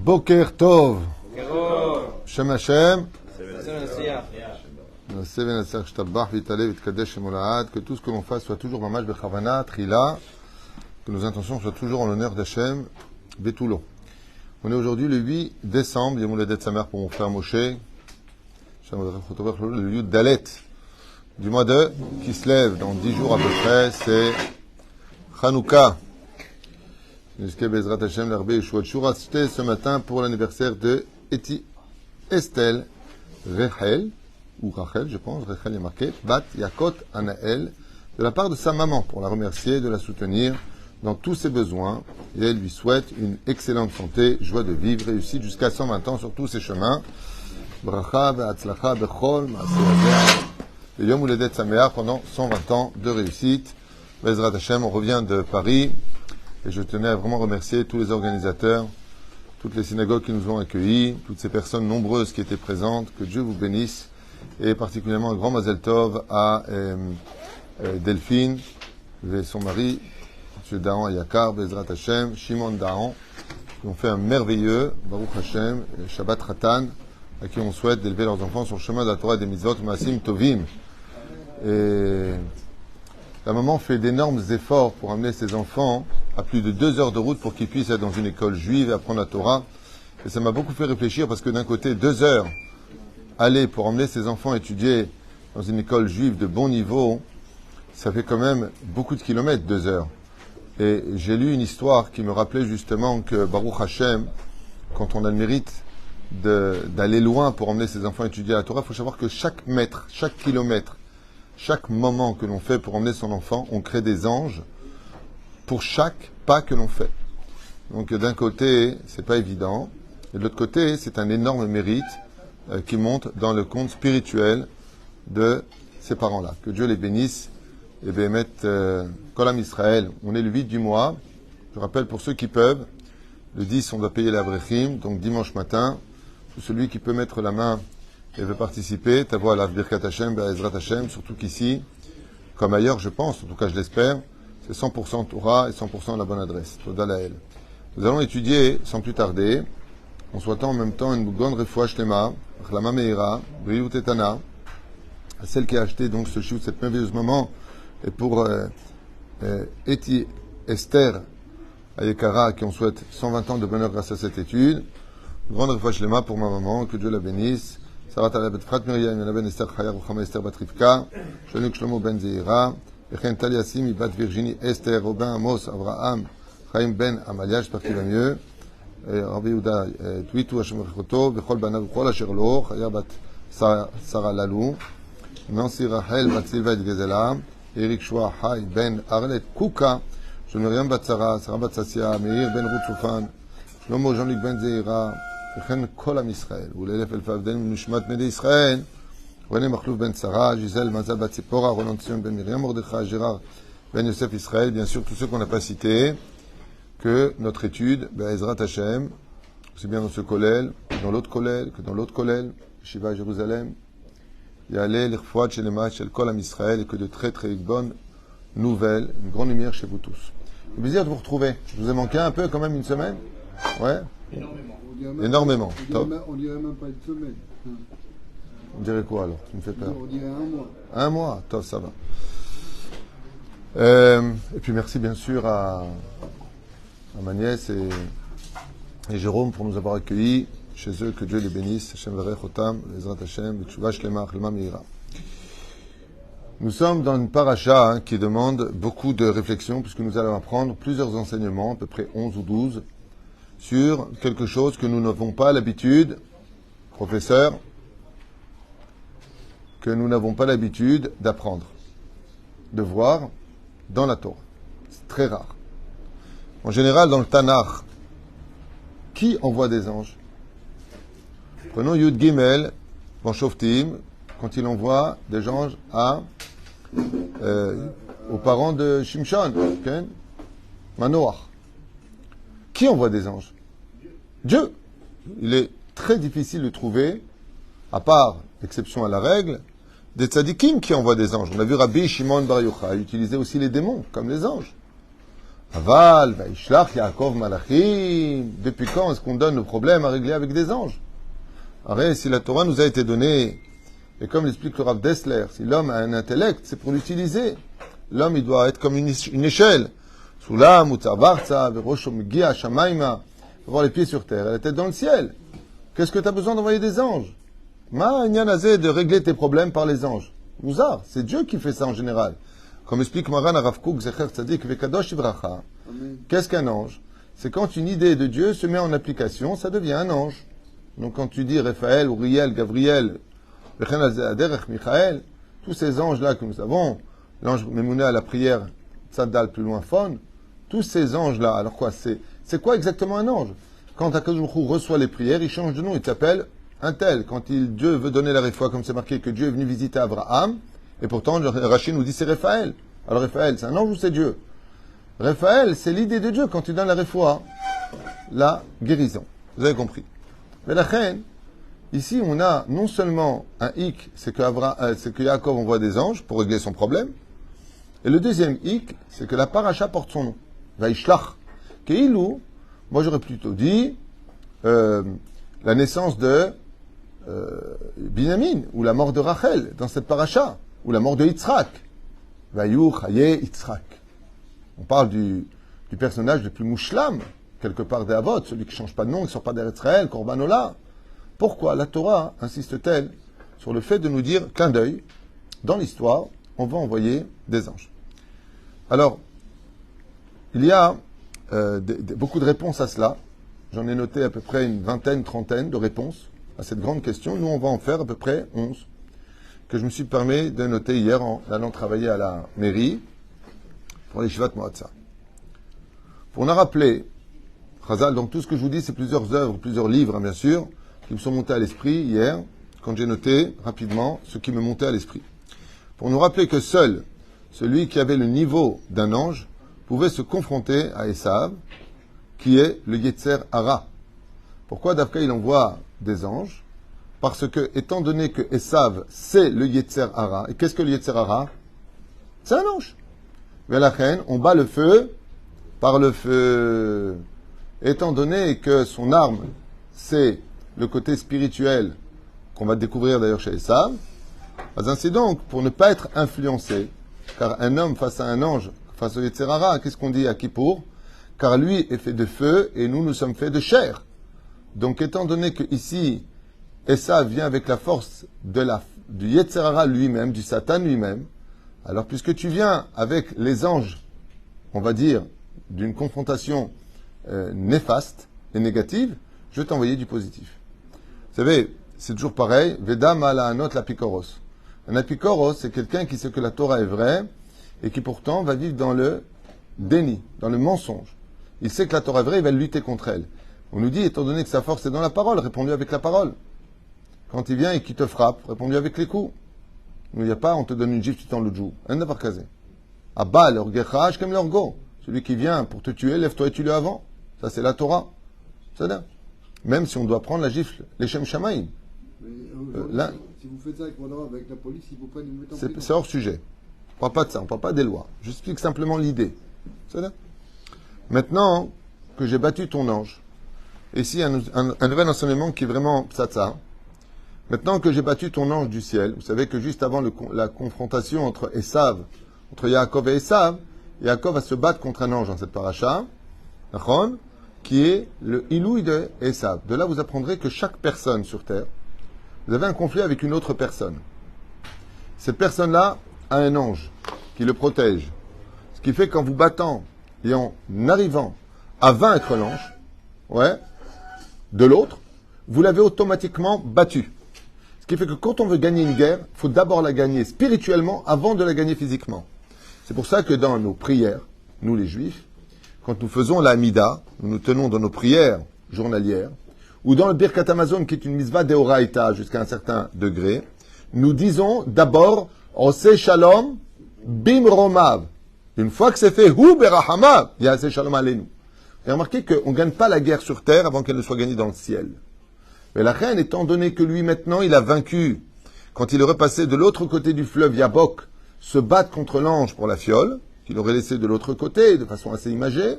Boker Tov. Shem Hashem. Que tout ce que l'on fasse soit toujours mamash bechavana, trila, que nos intentions soient toujours en l'honneur d'Hachem, betulo. On est aujourd'hui le 8 décembre, Yom Holadet Samer pour mon frère Moshe, le Yud Dalet du mois de qui se lève dans 10 jours à peu près, c'est Hanouka. Ce matin pour l'anniversaire de Eti Estelle Rachel, ou Rachel, je pense, Rachel est marqué, Bat Yakot Anaël, de la part de sa maman, pour la remercier, de la soutenir dans tous ses besoins. Et elle lui souhaite une excellente santé, joie de vivre, réussite jusqu'à 120 ans sur tous ses chemins. Bracha ve'atzlacha bechol ma'aseh le Yom Holadet Sameach pendant 120 ans de réussite. Bezrat Hashem, on revient de Paris. Et je tenais à vraiment remercier tous les organisateurs, toutes les synagogues qui nous ont accueillis, toutes ces personnes nombreuses qui étaient présentes. Que Dieu vous bénisse. Et particulièrement un grand Mazel Tov à Delphine et son mari, M. Dahan Ayakar, Bezrat Hashem, Shimon Dahan, qui ont fait un merveilleux Baruch Hashem, Shabbat Ratan, à qui on souhaite d'élever leurs enfants sur le chemin de la Torah et des Mitzvot, Maasim Tovim. Et la maman fait d'énormes efforts pour amener ses enfants à plus de 2 heures de route pour qu'ils puissent être dans une école juive et apprendre la Torah. Et ça m'a beaucoup fait réfléchir parce que d'un côté, 2 heures aller pour emmener ses enfants étudier dans une école juive de bon niveau, ça fait quand même beaucoup de kilomètres, 2 heures. Et j'ai lu une histoire qui me rappelait justement que Baruch Hashem, quand on a le mérite d'aller loin pour emmener ses enfants étudier la Torah, il faut savoir que chaque mètre, chaque kilomètre, chaque moment que l'on fait pour emmener son enfant, on crée des anges pour chaque pas que l'on fait. Donc d'un côté, c'est pas évident, et de l'autre côté, c'est un énorme mérite qui monte dans le compte spirituel de ces parents-là. Que Dieu les bénisse et bémet Kolam Israël. On est le 8 du mois. Je rappelle pour ceux qui peuvent, le 10 on doit payer l'Avrechim, donc dimanche matin, celui qui peut mettre la main et veut participer, t'avoue à la Birkat Hashem, Be'ezrat Hashem, surtout qu'ici, comme ailleurs je pense, en tout cas je l'espère, c'est 100% Torah et 100% la bonne adresse. Toda Lael. Nous allons étudier sans plus tarder, en souhaitant en même temps une grande refoua shlema, Achlama meira, Briut etana, à celle qui a acheté donc ce chiout, cette merveilleuse maman, et pour Eti Esther Ayekara, qui on souhaite 120 ans de bonheur grâce à cette étude. Grande refoua shlema pour ma maman, que Dieu la bénisse. Sarat ala bet Frat Miriam, Yana ben Esther Chaya, Ruchama Esther bat Rivka, Shaluk Shlomo ben Zeira, Echen Tal Yassim, bat Virginie Esther, Robin Amos, Abraham, Chaim ben Amalia, j'espère qu'il va mieux. Rabbi Yehuda, Twitu Hashem Rechoto, Bechol Banav, Bechol Asher Lo, Chaya bat Sarah Lalou, Nancy Rachel bat Silva et Gezela, Eric Shua, Chai ben Arlet Kuka, Miriam bat Sarah, Sarah bat Sassia, Meir ben Ruth Soufan, Shlomo Jean-Luc ben Zeira, וכן כל עם ישראל, ולאלף אלף הבדלים מנשמת בני ישראל, רנה מחלוף בן שרה, גיזל מזל בת ציפורה, רולון ציון בן מרים מרדכי, ג'רard ben Yosef Israël, bien sûr tous ceux qu'on n'a pas cités, que notre étude, Be'ezrat Hashem, aussi bien dans ce kollel, que dans l'autre kollel, Shiva à Jérusalem, Yaleh, l'Irfouad, Shelema, Shel Kol Am Israël, et que de très très bonnes nouvelles, une grande lumière chez vous tous. Le plaisir de vous retrouver. Je vous ai manqué un peu quand même une semaine. Ouais. Énormément. On dirait même pas une semaine. On dirait quoi alors? Tu me fais peur. On dirait un mois. Un mois, top, ça va. Et puis merci bien sûr à ma nièce et Jérôme pour nous avoir accueillis chez eux. Que Dieu les bénisse. Hashem varech otam, Ezrat Hashem, B'tshuva shlema, Achlama meira. Nous sommes dans une paracha qui demande beaucoup de réflexion puisque nous allons apprendre plusieurs enseignements, à peu près 11 ou 12, sur quelque chose que nous n'avons pas l'habitude, professeur, que nous n'avons pas l'habitude d'apprendre, de voir dans la Torah. C'est très rare. En général, dans le Tanakh, qui envoie des anges? Prenons Yud Gimel, dans Shoftim, quand il envoie des anges aux parents de Shimshon, okay? Manoach. Qui envoie des anges? Dieu. Il est très difficile de trouver, à part exception à la règle, des tzadikim qui envoient des anges. On a vu Rabbi Shimon Bar Yochai utiliser aussi les démons, comme les anges. Aval, Vaishlach, Yaakov, Malachim. Depuis quand est-ce qu'on donne le problème à régler avec des anges? Arrête, si la Torah nous a été donnée, et comme l'explique le Rav Dessler, si l'homme a un intellect, c'est pour l'utiliser. L'homme, il doit être comme une échelle. Soulam, Utzarvarza, Veroshom, Gia, Shamaima. Avoir les pieds sur terre et la tête dans le ciel. Qu'est-ce que tu as besoin d'envoyer des anges? Ma'anyanazé de régler tes problèmes par les anges. Mouzar, c'est Dieu qui fait ça en général. Comme explique Maran Rav Kook, Zecher Tzadik, Vekadosh Ivracha. Qu'est-ce qu'un ange? C'est quand une idée de Dieu se met en application, ça devient un ange. Donc quand tu dis Raphaël, Uriel, Gabriel, Michael, tous ces anges-là que nous avons, l'ange Mémouné à la prière, Tzadal plus loin, Fon, tous ces anges-là, alors quoi, c'est quoi exactement un ange? Quand Akadosh Baruch Hu reçoit les prières, il change de nom, il s'appelle un tel. Quand Dieu veut donner la réfoua, comme c'est marqué que Dieu est venu visiter Abraham, et pourtant Rachid nous dit c'est Raphaël. Alors Raphaël, c'est un ange ou c'est Dieu? Raphaël, c'est l'idée de Dieu quand il donne la réfoua, la guérison. Vous avez compris? Mais la reine, ici on a non seulement un hic, c'est que Yaakov envoie des anges pour régler son problème, et le deuxième hic, c'est que la paracha porte son nom. Vaishlach. Keilou, moi j'aurais plutôt dit la naissance de Binyamin, ou la mort de Rachel dans cette paracha, ou la mort de Yitzhak. Vayou, Chaye, Yitzhak. On parle du personnage le plus mouchlam, quelque part des Avot, celui qui ne change pas de nom, qui ne sort pas d'Eretz Israël, Korbanola. Pourquoi la Torah insiste-t-elle sur le fait de nous dire, clin d'œil, dans l'histoire, on va envoyer des anges? Alors, il y a beaucoup de réponses à cela. J'en ai noté à peu près une vingtaine, trentaine de réponses à cette grande question. Nous, on va en faire à peu près 11, que je me suis permis de noter hier en allant travailler à la mairie pour les Shivat Moatza. On a rappelé, Chazal, donc tout ce que je vous dis, c'est plusieurs œuvres, plusieurs livres, hein, bien sûr, qui me sont montés à l'esprit hier, quand j'ai noté rapidement ce qui me montait à l'esprit. Pour nous rappeler que seul celui qui avait le niveau d'un ange pouvait se confronter à Esav, qui est le Yetzer Hara. Pourquoi Davka il envoie des anges? Parce que, étant donné que Esav, c'est le Yetzer Hara, et qu'est-ce que le Yetzer Hara? C'est un ange. Mais la reine, on bat le feu par le feu. Étant donné que son arme, c'est le côté spirituel, qu'on va découvrir d'ailleurs chez Esav, ainsi donc, pour ne pas être influencé, car un homme face à un ange, face au Yetzer Hara, qu'est-ce qu'on dit à Kippour? Car lui est fait de feu et nous sommes faits de chair. Donc, étant donné que ici, Esav vient avec la force du Yetzer Hara lui-même, du Satan lui-même, alors puisque tu viens avec les anges, on va dire, d'une confrontation néfaste et négative, je vais t'envoyer du positif. Vous savez, c'est toujours pareil, Veda Malahanot l'apikoros. Un apikoros, c'est quelqu'un qui sait que la Torah est vraie et qui pourtant va vivre dans le déni, dans le mensonge. Il sait que la Torah est vraie, il va lutter contre elle. On nous dit, étant donné que sa force est dans la parole, réponds-lui avec la parole. Quand il vient et qu'il te frappe, réponds-lui avec les coups. Il n'y a pas, on te donne une gifle, tu t'en le joues. Un d'avoir casé. Abba, l'orgecha, comme l'orgo. Celui qui vient pour te tuer, lève-toi et tue-le avant. Ça, c'est la Torah. C'est-à-dire, même si on doit prendre la gifle, les Shem Shamaim. Là, si vous faites ça avec la police, il ne faut pas nous mettre en prison. C'est hors sujet. On ne parle pas de ça, on ne parle pas des lois. J'explique simplement l'idée. C'est-à-dire, maintenant que j'ai battu ton ange, et ici un nouvel enseignement qui est vraiment psatsa. Maintenant que j'ai battu ton ange du ciel, vous savez que juste avant la confrontation entre Esav, entre Yaakov et Esav, Yaakov va se battre contre un ange dans cette paracha, qui est le Ilouï de Esav. De là, vous apprendrez que chaque personne sur terre, vous avez un conflit avec une autre personne. Cette personne-là a un ange qui le protège. Ce qui fait qu'en vous battant et en arrivant à vaincre l'ange, de l'autre, vous l'avez automatiquement battu. Ce qui fait que quand on veut gagner une guerre, il faut d'abord la gagner spirituellement avant de la gagner physiquement. C'est pour ça que dans nos prières, nous les Juifs, quand nous faisons la Hamida, nous nous tenons dans nos prières journalières, ou dans le Birkat Hamazon, qui est une mitzvah deoraita jusqu'à un certain degré, nous disons d'abord Ose Shalom Bim Romav. Une fois que c'est fait, Hu Berahamav, il y a Ose Shalom Aleinu. Et remarquez qu'on ne gagne pas la guerre sur terre avant qu'elle ne soit gagnée dans le ciel. Mais la reine, étant donné que lui maintenant, il a vaincu, quand il est repassé de l'autre côté du fleuve Yabok, se battre contre l'ange pour la fiole, qu'il aurait laissé de l'autre côté, de façon assez imagée,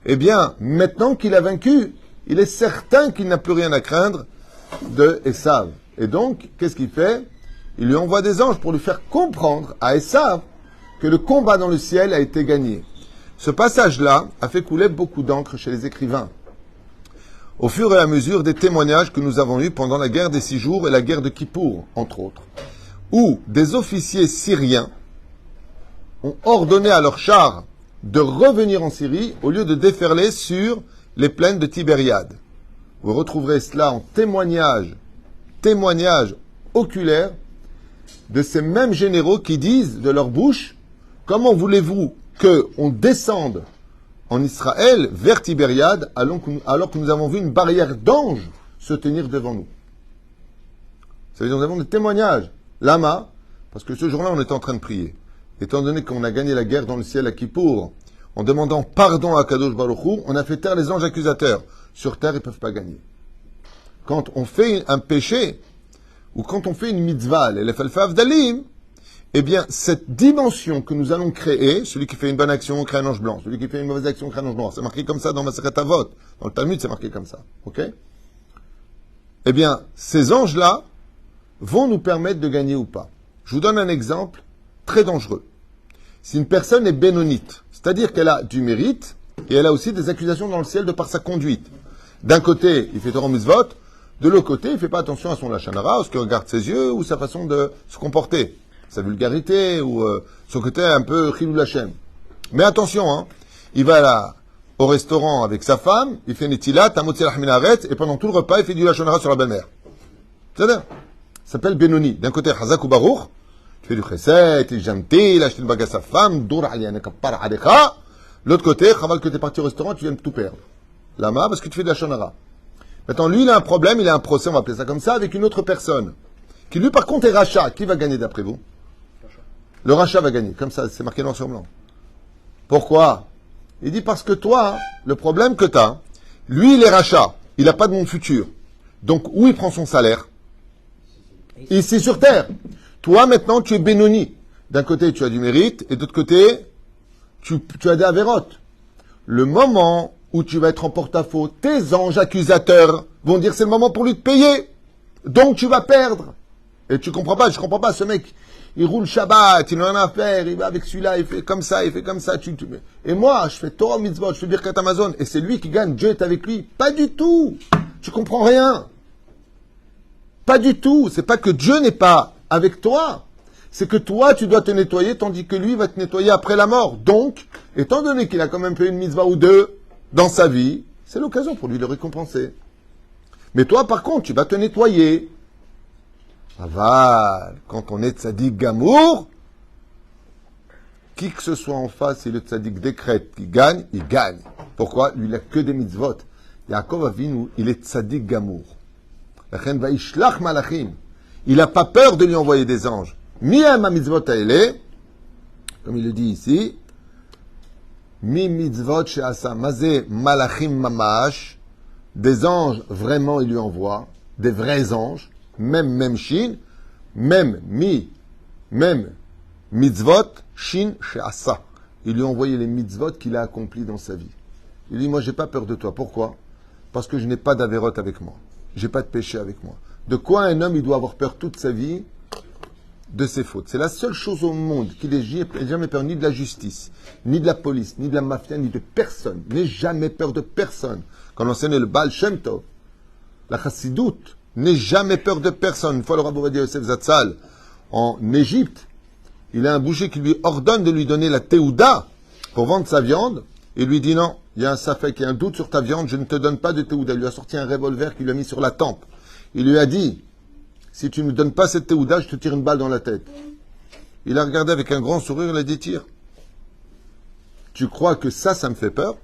eh bien, maintenant qu'il a vaincu, il est certain qu'il n'a plus rien à craindre de Esav. Et donc, qu'est-ce qu'il fait? Il lui envoie des anges pour lui faire comprendre à Esav que le combat dans le ciel a été gagné. Ce passage-là a fait couler beaucoup d'encre chez les écrivains. Au fur et à mesure des témoignages que nous avons eus pendant la guerre des 6 jours et la guerre de Kippour, entre autres, où des officiers syriens ont ordonné à leurs chars de revenir en Syrie au lieu de déferler sur les plaines de Tibériade. Vous retrouverez cela en témoignage oculaire de ces mêmes généraux qui disent de leur bouche: comment voulez-vous qu'on descende en Israël vers Tibériade alors que nous avons vu une barrière d'anges se tenir devant nous? Ça veut dire que nous avons des témoignages. Lama, parce que ce jour-là on était en train de prier. Étant donné qu'on a gagné la guerre dans le ciel à Kippour, en demandant pardon à Kadosh Baruch Hu, on a fait taire les anges accusateurs. Sur terre, ils ne peuvent pas gagner. Quand on fait un péché, ou quand on fait une mitzvah, l'Elef Alfa Avdalim, eh bien, cette dimension que nous allons créer, celui qui fait une bonne action crée un ange blanc, celui qui fait une mauvaise action crée un ange noir. C'est marqué comme ça dans Masechet Avot. Dans le Talmud, c'est marqué comme ça. Ok? Eh bien, ces anges-là vont nous permettre de gagner ou pas. Je vous donne un exemple très dangereux. Si une personne est bénonite, c'est-à-dire qu'elle a du mérite, et elle a aussi des accusations dans le ciel de par sa conduite. D'un côté, il fait Torah Mitzvot, de l'autre côté, il ne fait pas attention à son lachanara, à ce que regarde ses yeux, ou sa façon de se comporter, sa vulgarité, ou son côté un peu chilou lachem. Mais attention, hein, il va là, au restaurant avec sa femme, il fait Netilat, Tamotzi Minaret, et pendant tout le repas, il fait du lachanara sur la belle-mère. C'est-à-dire, ça s'appelle Benoni. D'un côté, Hazak ou Baruch, tu fais du chesed, tu es gentil, il a acheté une bague à sa femme, dour aliyane kappar alekha. L'autre côté, chaval que tu es parti au restaurant, tu viens de tout perdre. Lama, parce que tu fais de la shonara. Maintenant, lui, il a un problème, il a un procès, on va appeler ça comme ça, avec une autre personne. Qui, lui, par contre, est rachat. Qui va gagner d'après vous? Le rachat va gagner. Comme ça, c'est marqué noir sur blanc. Pourquoi? Il dit parce que toi, le problème que tu as, lui, il est rachat. Il n'a pas de monde futur. Donc, où il prend son salaire? Ici, sur terre. Toi, maintenant, tu es Benoni. D'un côté, tu as du mérite, et de l'autre côté, tu as des avérotes. Le moment où tu vas être en porte-à-faux, tes anges accusateurs vont dire c'est le moment pour lui de payer. Donc, tu vas perdre. Et tu comprends pas, je comprends pas. Ce mec, il roule Shabbat, il n'a rien à faire, il va avec celui-là, il fait comme ça, il fait comme ça. Et moi, je fais Torah Mitzvot, je fais Birkat Amazon, et c'est lui qui gagne, Dieu est avec lui. Pas du tout. Tu comprends rien. Pas du tout. C'est pas que Dieu n'est pas avec toi. C'est que toi, tu dois te nettoyer, tandis que lui va te nettoyer après la mort. Donc, étant donné qu'il a quand même fait une mitzvah ou deux dans sa vie, c'est l'occasion pour lui de le récompenser. Mais toi, par contre, tu vas te nettoyer. Aval, quand on est tzaddik gamour, qui que ce soit en face, si le tzaddik décrète qu'il gagne, il gagne. Pourquoi? Lui, il n'a que des mitzvot. Yaakov Avinu, il est tzaddik gamour. Lachen va ishlach malachim. Il n'a pas peur de lui envoyer des anges. Miyam mitzvot haele, comme il le dit ici, mi mitzvot she'asa, mazé malachim mamash, des anges vraiment il lui envoie, des vrais anges, même shin, même mitzvot shin she'asa. Il lui a envoyé les mitzvot qu'il a accomplis dans sa vie. Il dit, moi j'ai pas peur de toi. Pourquoi? Parce que je n'ai pas d'avérote avec moi. J'ai pas de péché avec moi. De quoi un homme il doit avoir peur toute sa vie? De ses fautes. C'est la seule chose au monde qui n'ait jamais peur ni de la justice, ni de la police, ni de la mafia, ni de personne. N'ait jamais peur de personne. Quand on enseigne le Baal Shem Tov, la Chassidoute, n'ait jamais peur de personne. Une fois le Rav Ovadia Yosef Zatzal, en Égypte, il a un boucher qui lui ordonne de lui donner la Théouda pour vendre sa viande. Et lui dit non, il y a un safek, il y a un doute sur ta viande, je ne te donne pas de Théouda. Il lui a sorti un revolver qu'il lui a mis sur la tempe. Il lui a dit, si tu ne me donnes pas cette Théouda, je te tire une balle dans la tête. Il a regardé avec un grand sourire, il a dit, tire. Tu crois que ça me fait peur?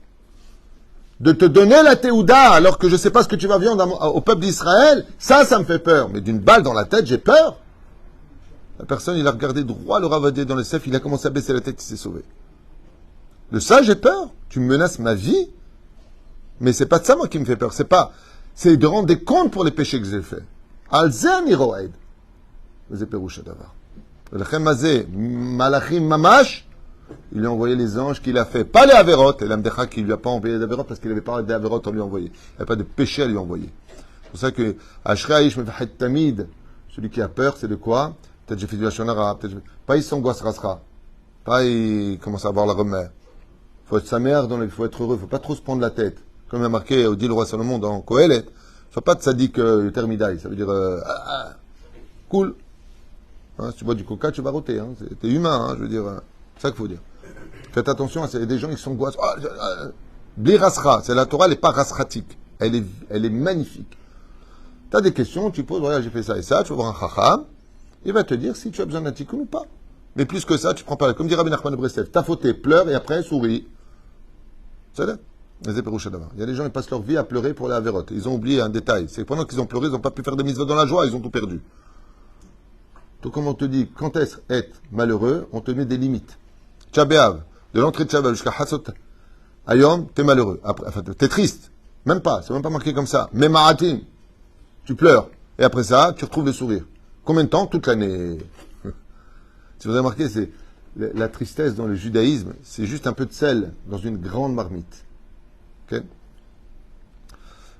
De te donner la Théouda alors que je ne sais pas ce que tu vas vendre au peuple d'Israël, ça me fait peur. Mais d'une balle dans la tête, j'ai peur. La personne, il a regardé droit le ravadier dans le cef, il a commencé à baisser la tête, il s'est sauvé. De ça, j'ai peur. Tu me menaces ma vie. Mais c'est pas de ça, moi, qui me fait peur. C'est de rendre des comptes pour les péchés que j'ai faits. Alzem iroed. Vous êtes pérouche d'avoir. Le chemazé, malachim mamash, Il lui a envoyé les anges qu'il a fait. Pas les Averot. Et l'Amdecha qui lui a pas envoyé les Averot parce qu'il n'avait pas des Averot à lui envoyer. Il n'y a pas de péché à lui envoyer. C'est pour ça que Ashraïch me fait tamid. Celui qui a peur, c'est de quoi? Peut-être j'ai fait du Hachonara. Pas il s'angoisse rasera. Pas il commence à avoir la remède. Il faut être sa mère, il faut être heureux. Il ne faut pas trop se prendre la tête. Comme il a marqué au dit le roi Salomon dans Kohelet. Faut pas de sadique termidaï. Ça veut dire cool. Hein, si tu bois du coca, tu vas roter. Hein. T'es humain, hein, je veux dire. C'est ça qu'il faut dire. Faites attention, il y a des gens qui s'angoissent. Bli rasra, c'est la Torah, elle n'est pas rasratique. Elle est magnifique. Tu as des questions, tu poses, voilà, j'ai fait ça et ça, tu vas voir un chacham, il va te dire si tu as besoin d'un tikkun ou pas. Mais plus que ça, tu prends pas la. Comme dit Rabbi Nachman de Breslev, t'as fauté, pleure et après souris. C'est ça? Il y a des gens qui passent leur vie à pleurer pour les avérotes. Ils ont oublié un détail. C'est que pendant qu'ils ont pleuré, ils n'ont pas pu faire des mitzvot dans la joie, ils ont tout perdu. Donc, comme on te dit, quand est-ce être malheureux, on te met des limites. Tchabéav, de l'entrée de Tchabéav jusqu'à Hassot, Ayom, t'es malheureux. Après, enfin, t'es triste. Même pas, c'est même pas marqué comme ça. Mais Maratim, tu pleures. Et après ça, tu retrouves le sourire. Combien de temps? Toute l'année. Si vous avez remarqué, c'est la tristesse dans le judaïsme, c'est juste un peu de sel dans une grande marmite. Ok?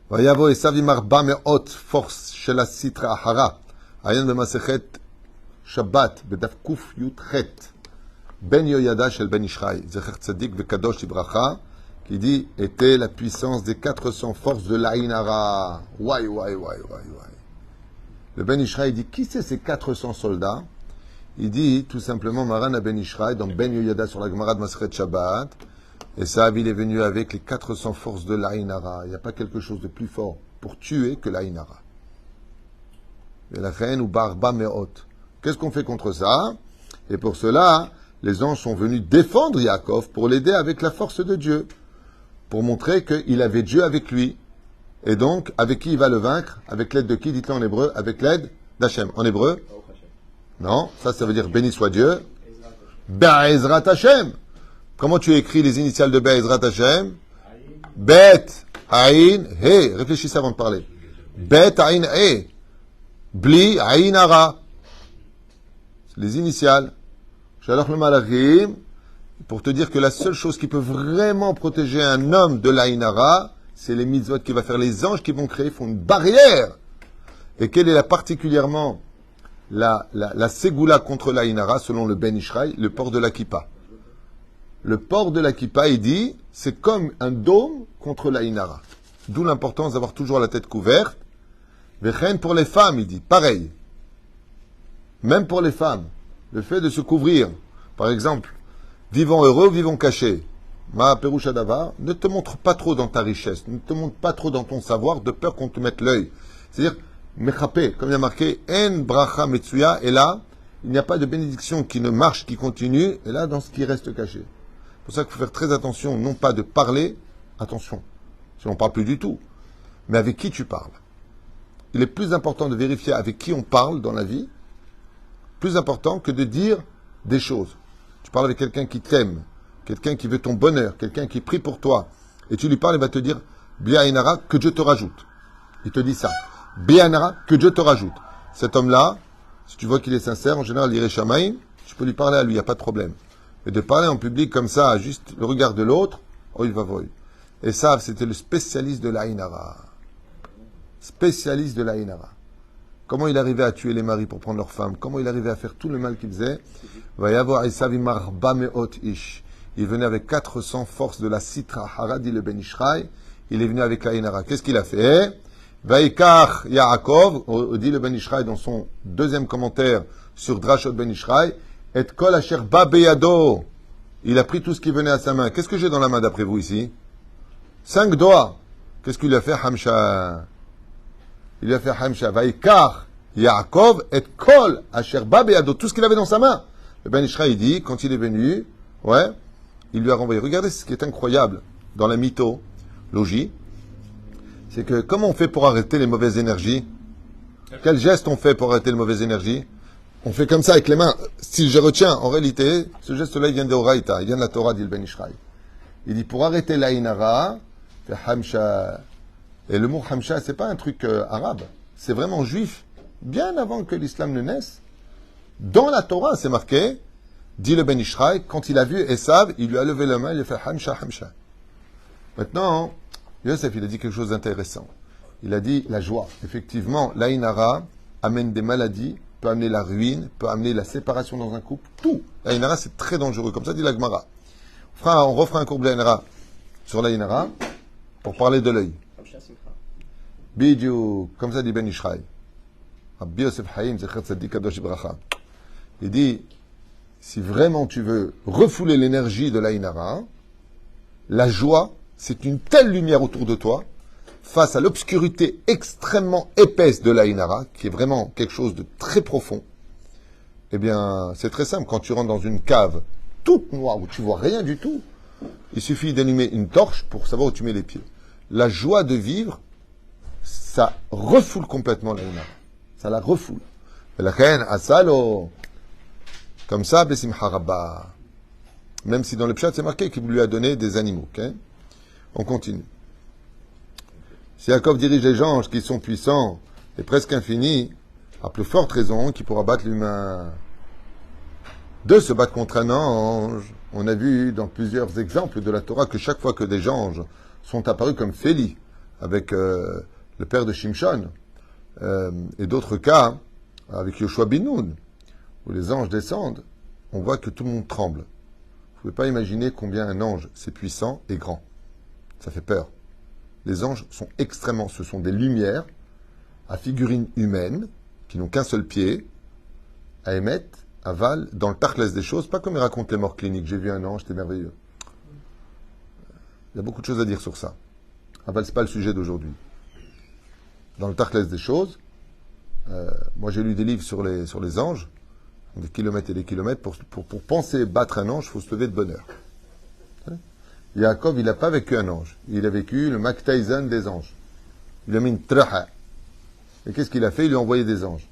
Vayavo et savimar ba meot force chez la sitra ahara. Ayan de masechet Shabbat bedaf kuf yutchet. Ben Yoyada shel Ben Ishraï. Zecher tzadik vekadosh ibracha. Qui dit était la puissance des 400 forces de l'Aïnara. Ouai. Le Ben Ishraï dit qui c'est ces 400 soldats? Il dit tout simplement Maran à Ben Ishraï dans Ben Yoyada sur la Gemara de Masechet Shabbat. Et ça, il est venu avec les 400 forces de l'Aïnara. Il n'y a pas quelque chose de plus fort pour tuer que l'Aïnara. Et la reine ou Barba Meot. Qu'est-ce qu'on fait contre ça? Et pour cela, les anges sont venus défendre Yaakov pour l'aider avec la force de Dieu. Pour montrer qu'il avait Dieu avec lui. Et donc, avec qui il va le vaincre? Avec l'aide de qui? Dites-le en hébreu. Avec l'aide d'Hachem. En hébreu? Non, ça veut dire béni soit Dieu. Be'ezrat Hashem. Comment tu écris les initiales de Be'ezrat Hashem? Bet, Aïn, He. Réfléchissez avant de parler. Bet, Aïn, He. Bli, Aïn, Ara. Les initiales. Shalach le Malachim. Pour te dire que la seule chose qui peut vraiment protéger un homme de l'Aïn Hara, c'est les mitzvot qu'il va faire. Les anges qui vont créer font une barrière. Et quelle est particulièrement la ségoula contre l'Aïn Hara, selon le Ben Ishraï, le port de la kippa. Le port de la kippa, il dit, c'est comme un dôme contre l'Aïn Hara. D'où l'importance d'avoir toujours la tête couverte. Vechen pour les femmes, il dit, pareil. Même pour les femmes, le fait de se couvrir, par exemple, vivons heureux, vivons cachés. Ma Perusha Davar, ne te montre pas trop dans ta richesse, ne te montre pas trop dans ton savoir, de peur qu'on te mette l'œil. C'est-à-dire, mechapé, comme il y a marqué, en bracha metsuya, et là, il n'y a pas de bénédiction qui ne marche, qui continue, et là, dans ce qui reste caché. C'est pour ça qu'il faut faire très attention, non pas de parler, attention, si on ne parle plus du tout, mais avec qui tu parles. Il est plus important de vérifier avec qui on parle dans la vie, plus important que de dire des choses. Tu parles avec quelqu'un qui t'aime, quelqu'un qui veut ton bonheur, quelqu'un qui prie pour toi, et tu lui parles, il va te dire Bi'ainara, que Dieu te rajoute. Il te dit ça. Bi'ainara, que Dieu te rajoute. Cet homme-là, si tu vois qu'il est sincère, en général, l'iré Shamaïm, tu peux lui parler à lui, il n'y a pas de problème. Mais de parler en public comme ça, juste le regard de l'autre, oh, il va voir. Et ça, c'était le spécialiste de l'Aïnara. Spécialiste de l'Aïnara. Comment il arrivait à tuer les maris pour prendre leurs femmes? Comment il arrivait à faire tout le mal qu'il faisait? Il venait avec 400 forces de la Sitra Haradi le Ben Ishraï. Il est venu avec l'Aïnara. Qu'est-ce qu'il a fait? Vaikach Yaakov, dit le Ben Ishraï dans son deuxième commentaire sur Drashot Ben Ishraï, et kol asher ba beyado. Il a pris tout ce qui venait à sa main. Qu'est-ce que j'ai dans la main d'après vous ici? 5 doigts. Qu'est-ce qu'il a fait, Hamsha? Il lui a fait Hamsha, Vaikar, Yaakov, et Kol, Asher Babéado, tout ce qu'il avait dans sa main. Le Ben Ishraï dit, quand il est venu, ouais, il lui a renvoyé. Regardez ce qui est incroyable dans la mythologie, c'est que comment on fait pour arrêter les mauvaises énergies? Quel geste on fait pour arrêter les mauvaises énergies? On fait comme ça avec les mains. Si je retiens, en réalité, ce geste-là, il vient de Horaïta, il vient de la Torah, dit le Ben Ishraï. Il dit, pour arrêter l'Aïnara, fait Hamsha. Et le mot Hamsha, c'est pas un truc arabe. C'est vraiment juif. Bien avant que l'islam ne naisse. Dans la Torah, c'est marqué Dit le Ben Ishraï, quand il a vu Esav, il lui a levé la main, il lui a fait Hamsha, Hamsha. Maintenant, Yosef, il a dit quelque chose d'intéressant. Il a dit la joie. Effectivement, l'Aïnara amène des maladies, peut amener la ruine, peut amener la séparation dans un couple, tout. L'Aïnara, c'est très dangereux. Comme ça dit la Gemara. On refera un cours de l'Aïnara sur l'Aïnara pour parler de l'œil. Bidiou, comme ça dit Ben Ishraï. Rabbi Yosef Haïm, Zechat Tzadik Kadosh Ibracha. Il dit, si vraiment tu veux refouler l'énergie de l'Aïnara, la joie, c'est une telle lumière autour de toi, face à l'obscurité extrêmement épaisse de l'Aïnara, qui est vraiment quelque chose de très profond. Eh bien, c'est très simple. Quand tu rentres dans une cave toute noire, où tu vois rien du tout, il suffit d'allumer une torche pour savoir où tu mets les pieds. La joie de vivre, ça refoule complètement l'Aïnara. Ça la refoule. La reine, asalo. Comme ça, Besimcha Rabba. Même si dans le Pshat, c'est marqué qu'il lui a donné des animaux. Okay? On continue. Si Yaakov dirige les anges qui sont puissants et presque infinis, à plus forte raison qu'il pourra battre l'humain. De se battre contre un ange, on a vu dans plusieurs exemples de la Torah que chaque fois que des anges sont apparus comme Féli, avec le père de Shimshon, et d'autres cas, avec Yoshua bin Nun, où les anges descendent, on voit que tout le monde tremble. Vous ne pouvez pas imaginer combien un ange, c'est puissant et grand. Ça fait peur. Les anges sont extrêmement, ce sont des lumières à figurines humaines, qui n'ont qu'un seul pied, à émettre, aval, dans le tarclès des choses, pas comme ils racontent les morts cliniques. J'ai vu un ange, c'était merveilleux. Il y a beaucoup de choses à dire sur ça. Aval, ce n'est pas le sujet d'aujourd'hui. Dans le tarclès des choses, moi j'ai lu des livres sur les anges, des kilomètres et des kilomètres. Pour penser battre un ange, il faut se lever de bonne heure. Yaakov, il n'a pas vécu un ange. Il a vécu le Mike Tyson des anges. Il a mis une traha. Et qu'est-ce qu'il a fait? Il lui a envoyé des anges.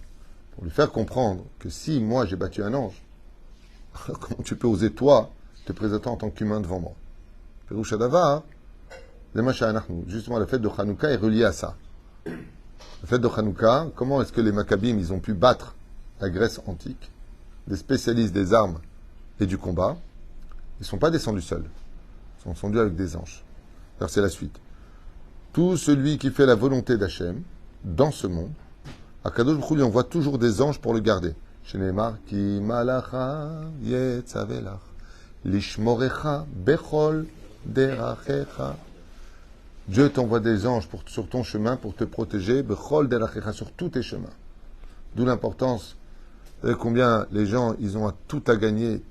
Pour lui faire comprendre que si moi j'ai battu un ange, comment tu peux oser toi te présenter en tant qu'humain devant moi? Perouchadava, justement la fête de Hanouka est reliée à ça. La fête de Hanouka, comment est-ce que les Maccabim ils ont pu battre la Grèce antique, des spécialistes des armes et du combat? Ils ne sont pas descendus seuls. Ils sont descendus avec des anges. Alors c'est la suite. Tout celui qui fait la volonté d'Hachem, dans ce monde, Akadosh Baruch Hu lui envoie toujours des anges pour le garder. Chez Neymar, Ki malacha yetzavelach, lishmorecha bechol derachecha. Dieu t'envoie des anges sur ton chemin pour te protéger, bechol derachecha, sur tous tes chemins. D'où l'importance, vous savez combien les gens, ils ont tout à gagner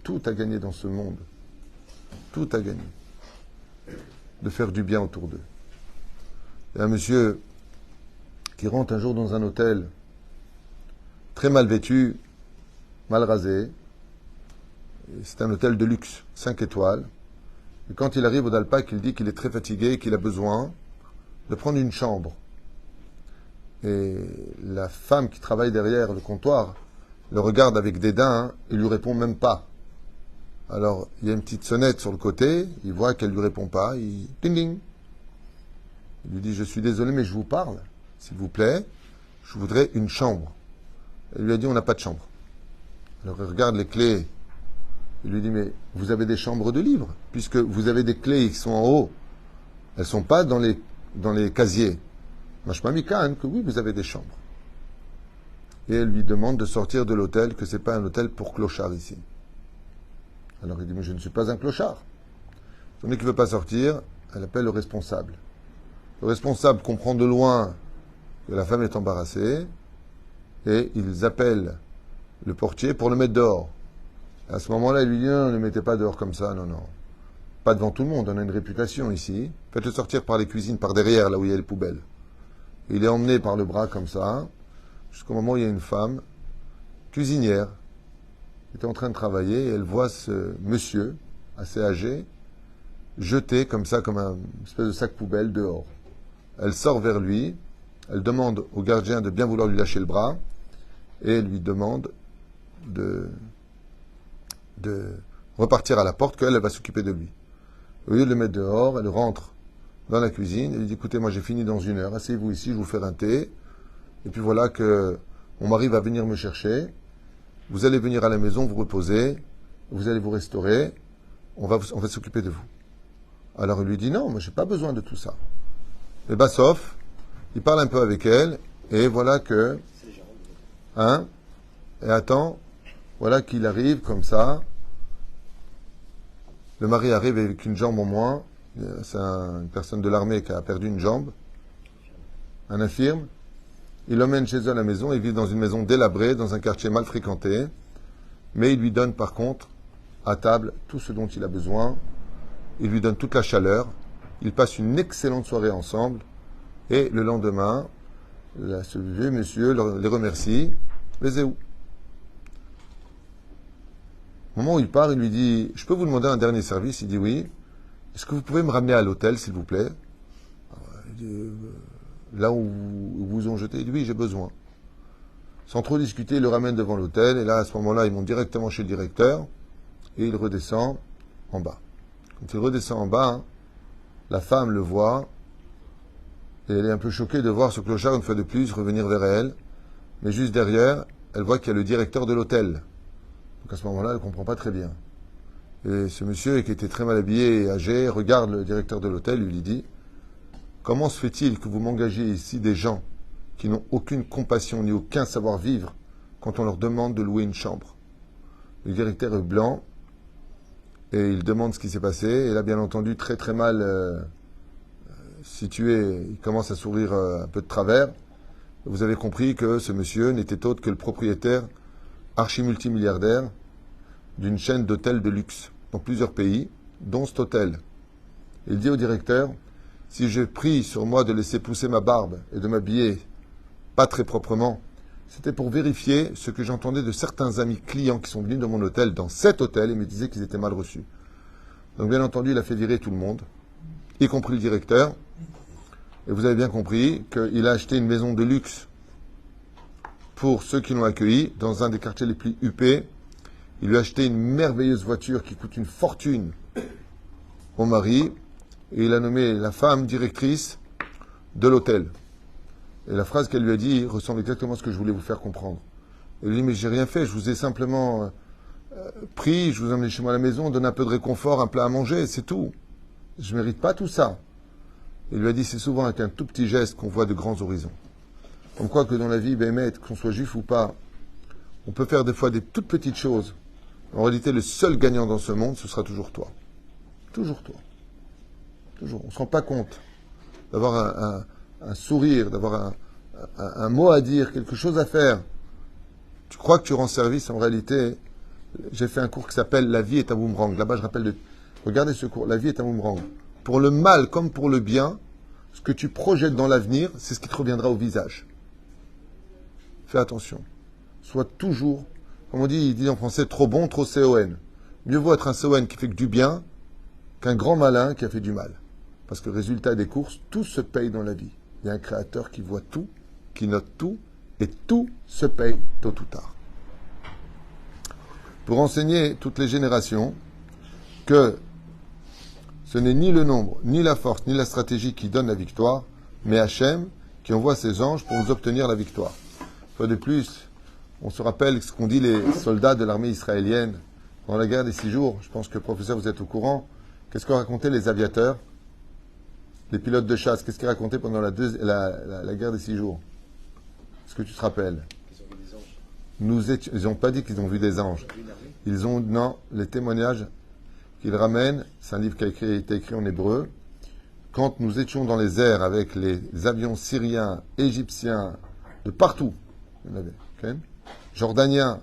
dans ce monde. Tout à gagner. De faire du bien autour d'eux. Il y a un monsieur qui rentre un jour dans un hôtel très mal vêtu, mal rasé. C'est un hôtel de luxe, 5 étoiles. Et quand il arrive au Dalpak, il dit qu'il est très fatigué, qu'il a besoin de prendre une chambre. Et la femme qui travaille derrière le comptoir le regarde avec dédain et lui répond même pas. Alors, il y a une petite sonnette sur le côté, il voit qu'elle lui répond pas, il ding ding. Il lui dit, je suis désolé, mais je vous parle. S'il vous plaît, je voudrais une chambre. Elle lui a dit, on n'a pas de chambre. Alors il regarde les clés. Il lui dit, mais vous avez des chambres de livres, puisque vous avez des clés qui sont en haut. Elles ne sont pas dans les casiers. Mashma mikan, que oui, vous avez des chambres. Et elle lui demande de sortir de l'hôtel, que ce n'est pas un hôtel pour clochards ici. Alors il dit, mais je ne suis pas un clochard. Celui qui ne veut pas sortir, elle appelle le responsable. Le responsable comprend de loin que la femme est embarrassée et ils appellent le portier pour le mettre dehors. À ce moment-là, il lui dit, non, ne le mettez pas dehors comme ça, non. Pas devant tout le monde, on a une réputation ici. Faites-le sortir par les cuisines, par derrière, là où il y a les poubelles. Il est emmené par le bras comme ça, jusqu'au moment où il y a une femme, cuisinière, qui était en train de travailler, et elle voit ce monsieur, assez âgé, jeté comme ça, comme un espèce de sac poubelle dehors. Elle sort vers lui, elle demande au gardien de bien vouloir lui lâcher le bras, et elle lui demande de repartir à la porte, qu'elle va s'occuper de lui. Au lieu de le mettre dehors, elle rentre dans la cuisine, elle lui dit, écoutez, moi j'ai fini dans 1 heure, asseyez-vous ici, je vais vous faire un thé, et puis voilà que mon mari va venir me chercher, vous allez venir à la maison, vous reposer, vous allez vous restaurer, on va s'occuper de vous. Alors il lui dit non, moi j'ai pas besoin de tout ça. Et Bassof, il parle un peu avec elle, et voilà que, hein, et attends, voilà qu'il arrive comme ça. Le mari arrive avec une jambe en moins. C'est une personne de l'armée qui a perdu une jambe. Un infirme. Il l'emmène chez eux à la maison. Il vit dans une maison délabrée, dans un quartier mal fréquenté. Mais il lui donne par contre, à table, tout ce dont il a besoin. Il lui donne toute la chaleur. Ils passent une excellente soirée ensemble. Et le lendemain, ce vieux monsieur les remercie. Les où? Au moment où il part, il lui dit « Je peux vous demander un dernier service ?» Il dit « Oui. Est-ce que vous pouvez me ramener à l'hôtel, s'il vous plaît ?» Il dit « Là où vous ont jeté ?» Il dit « Oui, j'ai besoin. » Sans trop discuter, il le ramène devant l'hôtel. Et là, à ce moment-là, ils montent directement chez le directeur. Et il redescend en bas. Quand il redescend en bas, la femme le voit. Et elle est un peu choquée de voir ce clochard, une fois de plus, revenir vers elle. Mais juste derrière, elle voit qu'il y a le directeur de l'hôtel. Donc à ce moment-là, elle ne comprend pas très bien. Et ce monsieur, qui était très mal habillé et âgé, regarde le directeur de l'hôtel, lui dit « Comment se fait-il que vous m'engagiez ici des gens qui n'ont aucune compassion ni aucun savoir-vivre quand on leur demande de louer une chambre ?» Le directeur est blanc et il demande ce qui s'est passé. Et là, bien entendu, très très mal situé, il commence à sourire un peu de travers. Vous avez compris que ce monsieur n'était autre que le propriétaire archi-multimilliardaire d'une chaîne d'hôtels de luxe dans plusieurs pays, dont cet hôtel. Il dit au directeur, si j'ai pris sur moi de laisser pousser ma barbe et de m'habiller pas très proprement, c'était pour vérifier ce que j'entendais de certains amis clients qui sont venus dans mon hôtel, dans cet hôtel, et me disaient qu'ils étaient mal reçus. Donc bien entendu, il a fait virer tout le monde, y compris le directeur. Et vous avez bien compris qu'il a acheté une maison de luxe pour ceux qui l'ont accueilli, dans un des quartiers les plus huppés. Il lui a acheté une merveilleuse voiture qui coûte une fortune au mari, et il a nommé la femme directrice de l'hôtel. Et la phrase qu'elle lui a dit ressemble exactement à ce que je voulais vous faire comprendre. Elle lui dit, mais j'ai rien fait, je vous ai simplement pris, je vous ai emmené chez moi à la maison, donné un peu de réconfort, un plat à manger, c'est tout. Je ne mérite pas tout ça. Il lui a dit, c'est souvent avec un tout petit geste qu'on voit de grands horizons. Comme quoi que dans la vie, qu'on soit juif ou pas, on peut faire des fois des toutes petites choses. En réalité, le seul gagnant dans ce monde, ce sera toujours toi. Toujours toi. Toujours. On ne se rend pas compte d'avoir un sourire, d'avoir un mot à dire, quelque chose à faire. Tu crois que tu rends service, en réalité, j'ai fait un cours qui s'appelle « La vie est un boomerang ». Là-bas, je rappelle, regardez ce cours, « La vie est un boomerang ». Pour le mal comme pour le bien, ce que tu projettes dans l'avenir, c'est ce qui te reviendra au visage. Fais attention. Sois toujours, comme on dit, il dit en français, trop bon, trop CON. Mieux vaut être un CON qui fait que du bien qu'un grand malin qui a fait du mal. Parce que le résultat des courses, tout se paye dans la vie. Il y a un créateur qui voit tout, qui note tout, et tout se paye tôt ou tard. Pour enseigner toutes les générations que ce n'est ni le nombre, ni la force, ni la stratégie qui donne la victoire, mais Hachem qui envoie ses anges pour nous obtenir la victoire. Une fois de plus, on se rappelle ce qu'ont dit les soldats de l'armée israélienne dans la guerre des 6 jours. Je pense que, professeur, vous êtes au courant. Qu'est-ce qu'ont raconté les aviateurs, les pilotes de chasse? Qu'est-ce qu'ils racontaient pendant la guerre des 6 jours? Est-ce que tu te rappelles? Ils ont vu des anges. Ils n'ont pas dit qu'ils ont vu des anges. Ils ont, non, les témoignages qu'ils ramènent, c'est un livre qui a été écrit en hébreu. Quand nous étions dans les airs avec les avions syriens, égyptiens, de partout, il y en avait, okay, jordaniens,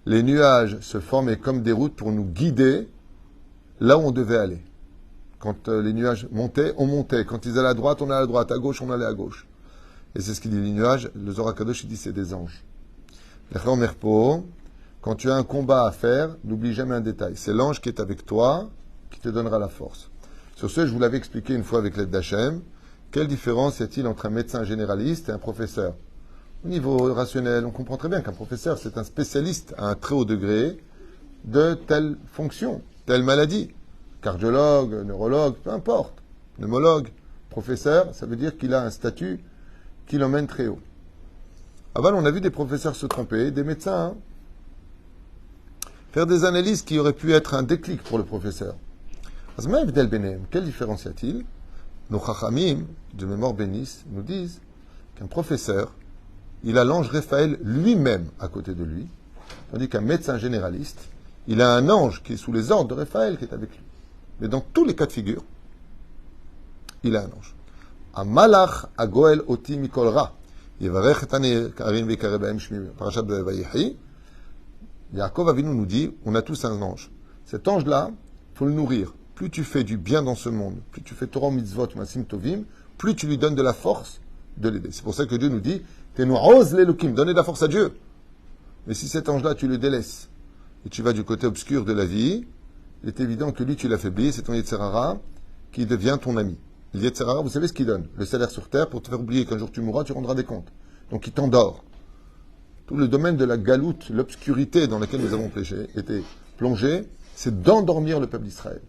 les nuages se formaient comme des routes pour nous guider là où on devait aller. Quand les nuages montaient, on montait. Quand ils allaient à droite, on allait à droite. À gauche, on allait à gauche. Et c'est ce qu'il dit les nuages. Le Zohar Kadosh, il dit c'est des anges. Quand tu as un combat à faire, n'oublie jamais un détail. C'est l'ange qui est avec toi qui te donnera la force. Sur ce, je vous l'avais expliqué une fois avec l'aide d'Hachem. Quelle différence y a-t-il entre un médecin généraliste et un professeur? Au niveau rationnel, on comprend très bien qu'un professeur, c'est un spécialiste à un très haut degré de telle fonction, telle maladie. Cardiologue, neurologue, peu importe. Pneumologue, professeur, ça veut dire qu'il a un statut qui l'emmène très haut. Avant, on a vu des professeurs se tromper, des médecins. faire des analyses qui auraient pu être un déclic pour le professeur. Quelle différence y a-t-il? Nos chachamim, de mémoire bénisse, nous disent qu'un professeur, il a l'ange Raphaël lui-même à côté de lui, tandis qu'un médecin généraliste, il a un ange qui est sous les ordres de Raphaël qui est avec lui. Mais dans tous les cas de figure, il a un ange. Amalach agoel oti mikol ra. Yevarech etane karim vekare bahem shmi. Parashat Vayechi. Yaakov Avinu nous dit, on a tous un ange. Cet ange-là, il faut le nourrir. Plus tu fais du bien dans ce monde, plus tu fais Torah mitzvot, masim tovim, plus tu lui donnes de la force de l'aider. C'est pour ça que Dieu nous dit, Tenu'oz l'elokim, donnez de la force à Dieu. Mais si cet ange-là, tu le délaisses, et tu vas du côté obscur de la vie, il est évident que lui, tu l'affaiblis, c'est ton Yetzer Hara qui devient ton ami. Le Yetzer Hara, vous savez ce qu'il donne? Le salaire sur terre pour te faire oublier qu'un jour tu mourras, tu rendras des comptes. Donc il t'endort. Tout le domaine de la galoute, l'obscurité dans laquelle nous avons été plongés, c'est d'endormir le peuple d'Israël.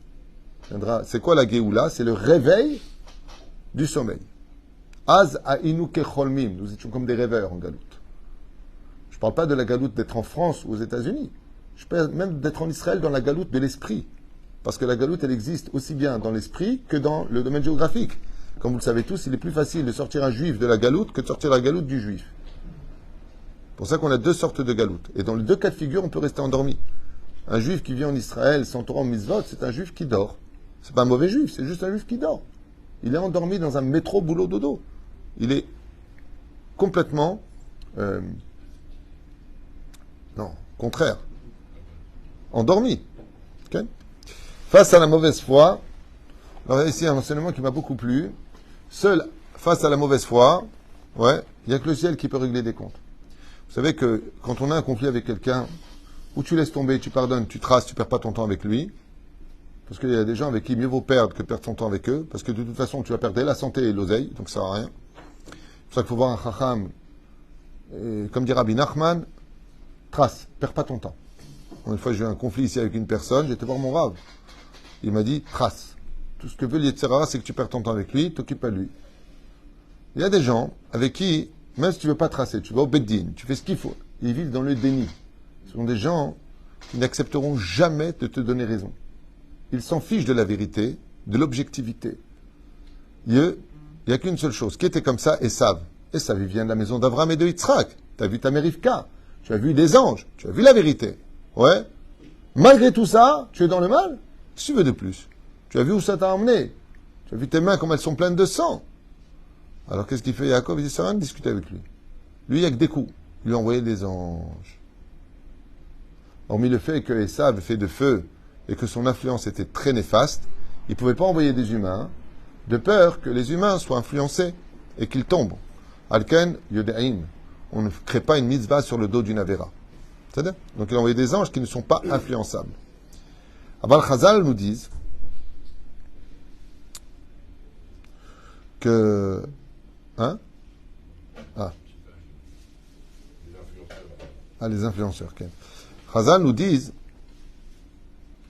C'est quoi la Géoula? C'est le réveil du sommeil. Az ha'inu kecholmim. Nous étions comme des rêveurs en galoute. Je ne parle pas de la galoute d'être en France ou aux États-Unis. Je parle même d'être en Israël dans la galoute de l'esprit. Parce que la galoute, elle existe aussi bien dans l'esprit que dans le domaine géographique. Comme vous le savez tous, il est plus facile de sortir un juif de la galoute que de sortir la galoute du juif. C'est pour ça qu'on a deux sortes de galoutes. Et dans les deux cas de figure, on peut rester endormi. Un juif qui vit en Israël sans Torah ou mitzvot, c'est un juif qui dort. C'est pas un mauvais juif, c'est juste un juif qui dort. Il est endormi dans un métro boulot dodo. Il est complètement contraire. Endormi. Okay? Face à la mauvaise foi, alors ici un enseignement qui m'a beaucoup plu. Seul face à la mauvaise foi, il n'y a que le ciel qui peut régler des comptes. Vous savez que quand on a un conflit avec quelqu'un, où tu laisses tomber, tu pardonnes, tu traces, tu perds pas ton temps avec lui. Parce qu'il y a des gens avec qui mieux vaut perdre que perdre son temps avec eux. Parce que de toute façon, tu vas perdre la santé et l'oseille, donc ça sert à rien. C'est pour ça qu'il faut voir un chacham. Et comme dit Rabbi Nachman, trace, perds pas ton temps. Une fois, j'ai eu un conflit ici avec une personne, j'étais voir mon rave. Il m'a dit, trace. Tout ce que veut l'Yetzer Hara, c'est que tu perds ton temps avec lui, t'occupes pas de lui. Il y a des gens avec qui, même si tu veux pas tracer, tu vas au Beddin, tu fais ce qu'il faut. Ils vivent dans le déni. Ce sont des gens qui n'accepteront jamais de te donner raison. Ils s'en fichent de la vérité, de l'objectivité. Il n'y a qu'une seule chose. Qui était comme ça? Esav. Esav, il vient de la maison d'Abraham et de Yitzhak. Tu as vu ta mère Rivka. Tu as vu des anges. Tu as vu la vérité. Ouais. Malgré tout ça, tu es dans le mal. Qu'est-ce que tu veux de plus? Tu as vu où ça t'a emmené. Tu as vu tes mains comme elles sont pleines de sang. Alors qu'est-ce qu'il fait Yaakov? Il dit, ça sert à rien de discuter avec lui. Lui, il n'y a que des coups. Il lui a envoyé des anges. Hormis le fait que Esav fait de feu et que son influence était très néfaste, il ne pouvait pas envoyer des humains, de peur que les humains soient influencés et qu'ils tombent. Alken Yodein. On ne crée pas une mitzvah sur le dos d'une avéra. C'est-à-dire? Donc il a envoyé des anges qui ne sont pas influençables. Abal Chazal nous disent que... Hein? Les influenceurs. Okay. Chazal nous disent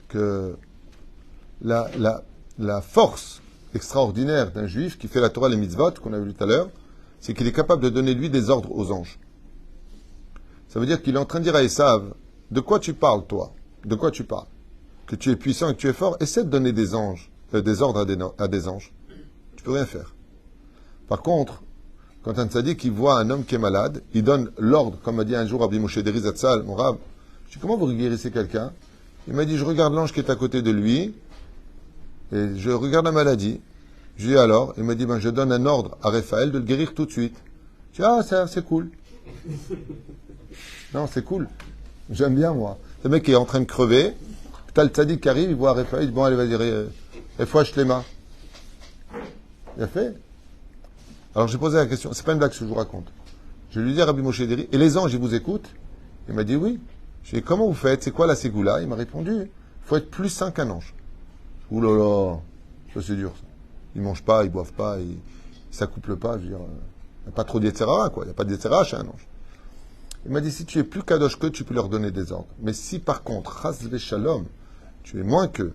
que la force extraordinaire d'un juif qui fait la Torah et les mitzvot, qu'on a vu tout à l'heure, c'est qu'il est capable de donner lui des ordres aux anges. Ça veut dire qu'il est en train de dire à Esav, de quoi tu parles toi? De quoi tu parles? Que tu es puissant et que tu es fort, essaie de donner des anges, des ordres à des anges. Tu peux rien faire. Par contre, quand un tzaddik il voit un homme qui est malade, il donne l'ordre, comme m'a dit un jour Rabbi Moshe Deri Zatzal, mon rab. Je dis, comment vous guérissez quelqu'un? Il m'a dit, je regarde l'ange qui est à côté de lui, et je regarde la maladie. Je lui dis alors, il m'a dit, je donne un ordre à Raphaël de le guérir tout de suite. Je dis, c'est cool. Non, c'est cool. J'aime bien, moi. Le mec qui est en train de crever, t'as le tzaddik qui arrive, il voit Raphaël, il dit, bon, allez, vas-y, fouache les mains. Il a fait. Alors j'ai posé la question, c'est pas une blague que je vous raconte. Je lui dis à Rabbi Moshe Deri, et les anges, ils vous écoutent? Il m'a dit oui. Je lui ai dit, comment vous faites? C'est quoi la ségoula? Il m'a répondu, il faut être plus sain qu'un ange. Ouh là là, ça c'est dur ça. Ils mangent pas, ils boivent pas, ils s'accouplent pas, je veux dire, il n'y a pas trop d'Yetzer Hara, quoi. Il n'y a pas de Yetzer Hara chez un ange. Il m'a dit, si tu es plus kadosh qu'eux, tu peux leur donner des ordres. Mais si par contre, chas v'shalom, tu es moins qu'eux,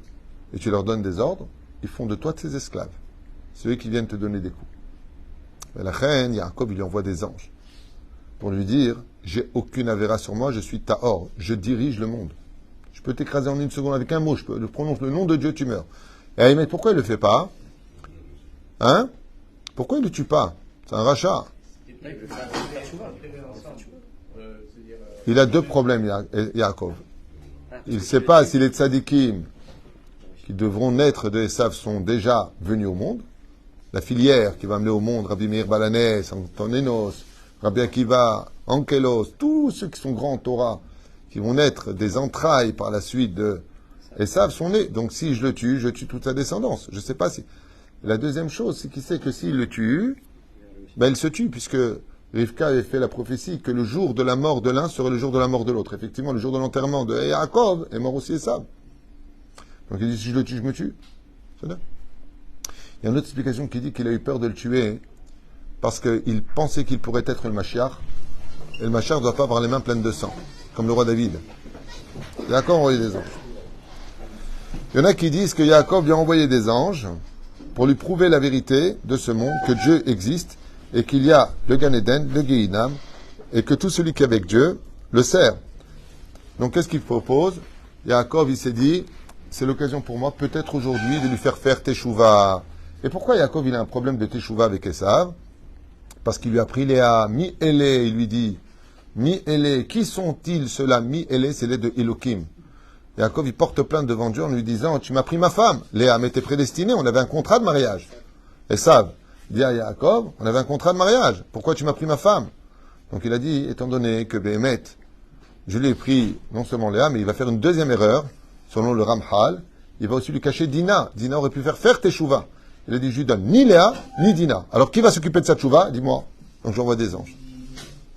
et tu leur donnes des ordres, ils font de toi tes esclaves. C'est eux qui viennent te donner des coups. Mais la reine, Yaakov, il lui envoie des anges pour lui dire, j'ai aucune avéra sur moi, je suis Tahor, je dirige le monde. Je peux t'écraser en une seconde avec un mot. Je prononce le nom de Dieu, tu meurs. Et Ahmed, pourquoi il ne le fait pas? Hein? Pourquoi il ne le tue pas? C'est un rachat. Il a deux problèmes, Yaakov. Il ne sait pas si les tzadikim qui devront naître de Esav sont déjà venus au monde. La filière qui va amener au monde Rabbi Meir Balanès, Antonénos, Rabbi Akiva, Ankelos, tous ceux qui sont grands en Torah, qui vont naître des entrailles par la suite de Esav sont nés. Donc si je tue toute sa descendance. Je ne sais pas si... La deuxième chose, c'est qu'il sait que s'il le tue, ben il se tue, puisque Rivka avait fait la prophétie que le jour de la mort de l'un serait le jour de la mort de l'autre. Effectivement, le jour de l'enterrement de Yaakov est mort aussi Esav. Donc il dit, si je le tue, je me tue. C'est là. Il y a une autre explication qui dit qu'il a eu peur de le tuer parce qu'il pensait qu'il pourrait être le Mashiach. Et le Mashiach ne doit pas avoir les mains pleines de sang, comme le roi David. Yaakov a envoyé des anges. Il y en a qui disent que Yaakov lui a envoyé des anges pour lui prouver la vérité de ce monde, que Dieu existe et qu'il y a le Gan Eden, le Gehinam, et que tout celui qui est avec Dieu le sert. Donc qu'est-ce qu'il propose? Yaakov, il s'est dit, c'est l'occasion pour moi, peut-être aujourd'hui, de lui faire Teshuvah. Et pourquoi Yaakov, il a un problème de Teshuvah avec Esav? Parce qu'il lui a pris Léa, Mi-Élé, il lui dit, Mi-Élé, qui sont-ils ceux-là? Mi-Élé, c'est les de Elohim. Yaakov, il porte plainte devant Dieu en lui disant, tu m'as pris ma femme. Léa, mais t'es prédestiné, on avait un contrat de mariage. Esav, il dit à Yaakov, on avait un contrat de mariage, pourquoi tu m'as pris ma femme? Donc il a dit, étant donné que Béhémet, je lui ai pris non seulement Léa, mais il va faire une deuxième erreur, selon le Ramchal, il va aussi lui cacher Dina. Dina aurait pu faire Teshuvah. Il a dit, je lui donne ni Léa, ni Dina. Alors qui va s'occuper de sa Teshuvah? Dis-moi. Donc j'envoie des anges.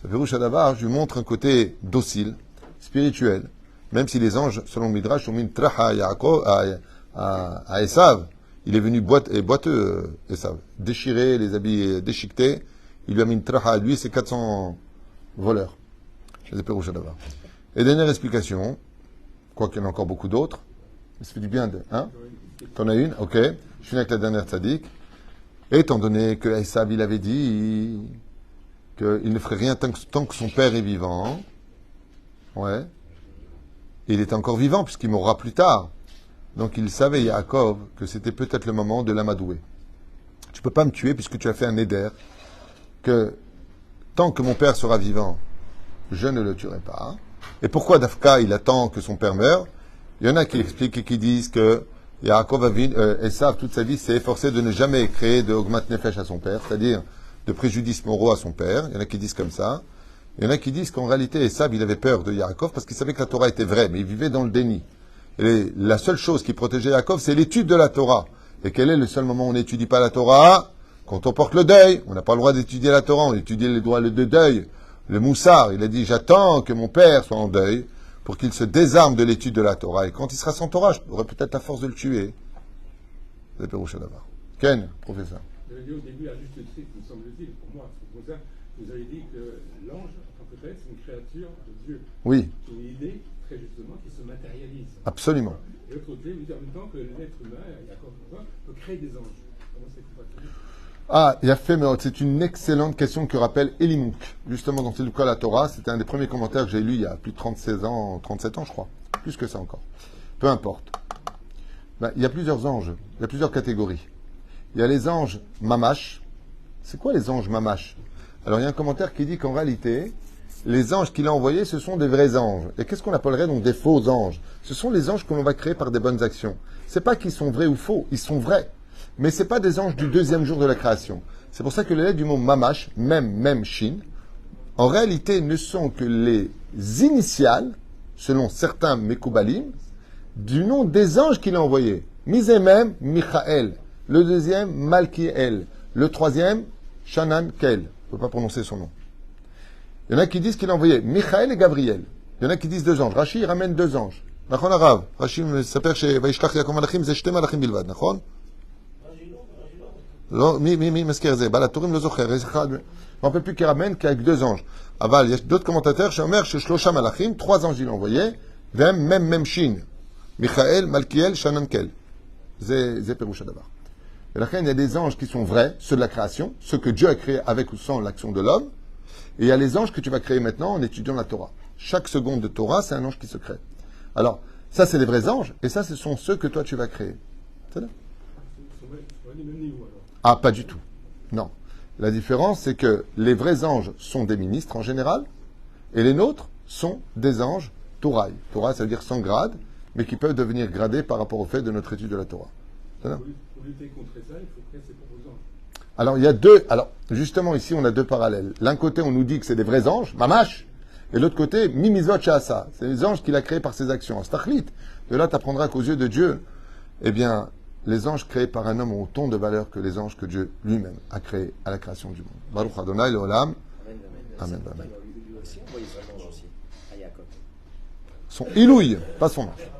Ça fait Rouch Adabar, je lui montre un côté docile, spirituel, même si les anges, selon le Midrash, ont mis une traha à Esav. Il est venu boiteux, Esav. Déchiré, les habits déchiquetés. Il lui a mis une traha à lui et ses 400 voleurs. Je les appelle Rouch Adabar. Et dernière explication, quoi qu'il y en a encore beaucoup d'autres, mais ça fait du bien de... Hein? T'en as une? Ok. Je finis avec la dernière tzaddik. Étant donné que Esav, il avait dit qu'il ne ferait rien tant que son père est vivant. Ouais. Et il était encore vivant puisqu'il mourra plus tard. Donc il savait, Yaakov, que c'était peut-être le moment de l'amadouer. Tu peux pas me tuer puisque tu as fait un éder, que tant que mon père sera vivant, je ne le tuerai pas. Et pourquoi Dafka, il attend que son père meure? Il y en a qui expliquent et qui disent que Yaakov Esav, toute sa vie, s'est efforcé de ne jamais créer de Ogmat Nefesh à son père, c'est-à-dire de préjudice moraux à son père. Il y en a qui disent comme ça. Il y en a qui disent qu'en réalité, Esav, il avait peur de Yaakov parce qu'il savait que la Torah était vraie, mais il vivait dans le déni. Et la seule chose qui protégeait Yaakov, c'est l'étude de la Torah. Et quel est le seul moment où on n'étudie pas la Torah? Quand on porte le deuil. On n'a pas le droit d'étudier la Torah, on étudie les droits de deuil. Le Moussar, il a dit, j'attends que mon père soit en deuil pour qu'il se désarme de l'étude de la Torah. Et quand il sera sans Torah, j'aurai peut-être la force de le tuer. C'est Péroucha d'abord. Ken, professeur. Vous avez dit au début, à juste titre, me semble-t-il, pour moi, pour ça, vous avez dit que l'ange, en tant que tel, c'est une créature de Dieu. Oui. Qui est, très justement, qui se matérialise. Absolument. Et de l'autre côté, vous dites en même temps que l'être humain, peut créer des anges. Comment c'est compatible? Ah, Yafé Meot, c'est une excellente question que rappelle Elimouk. Justement, dans le cas de la Torah, c'était un des premiers commentaires que j'ai lu il y a plus de 37 ans, je crois. Plus que ça encore. Peu importe. Ben, il y a plusieurs anges, il y a plusieurs catégories. Il y a les anges mamash. C'est quoi les anges mamash? Alors, il y a un commentaire qui dit qu'en réalité, les anges qu'il a envoyés, ce sont des vrais anges. Et qu'est-ce qu'on appellerait donc des faux anges? Ce sont les anges que l'on va créer par des bonnes actions. C'est pas qu'ils sont vrais ou faux, ils sont vrais. Mais ce n'est pas des anges du deuxième jour de la création. C'est pour ça que les lettres du mot mamash, même shin, en réalité ne sont que les initiales, selon certains mekoubalim, du nom des anges qu'il a envoyés. Mizemem, Michael. Le deuxième, Malkiel. Le troisième, Shanan Kel. Je ne peux pas prononcer son nom. Il y en a qui disent qu'il a envoyé Michael et Gabriel. Il y en a qui disent deux anges. Rashi ramène deux anges. Nachon arabe. Rashi s'appelle chez Vaishlach Yaakov Malachim, Zeshte Malachim Bilvad. Nachon? לא, מי מזכיר את זה? בעל התורים לא זוכר, יש אחד, on ne peut plus qu'il ramène qu'avec deux anges. אבל יש d'autres commentateurs שאומר ששלושה מלאכים, trois anges il a envoyé, והם même שין. מיכאל, מלכיאל, שננקל. זה פירוש הדבר. ולכן il y a des anges qui sont vrais, ceux de la création, ceux que Dieu a créés avec ou sans l'action de l'homme, et il y a les anges que tu vas créer maintenant en étudiant la Torah. Chaque seconde de Torah, c'est un ange qui se crée. Alors, Ça, c'est les vrais anges, et ça, ce sont ceux que toi, tu vas créer. C'est là. Ils sont pas du même niveau alors. Ah, pas du tout. Non. La différence, c'est que les vrais anges sont des ministres en général, et les nôtres sont des anges Touraï. Torah, ça veut dire sans grade, mais qui peuvent devenir gradés par rapport au fait de notre étude de la Torah. C'est là. Pour lutter contre ça, il faut créer ses propres anges. Alors, il y a deux. Alors, justement, ici, on a deux parallèles. L'un côté, on nous dit que c'est des vrais anges, mamash, et l'autre côté, mimizot shasa. C'est les anges qu'il a créés par ses actions. Stachlit. De là, tu apprendras qu'aux yeux de Dieu, eh bien, les anges créés par un homme ont autant de valeur que les anges que Dieu lui-même a créés à la création du monde. Baruch Adonai Leolam. Amen. Aussi, on voit les anges aussi, à Yaakov. Son ilouï, pas son ange.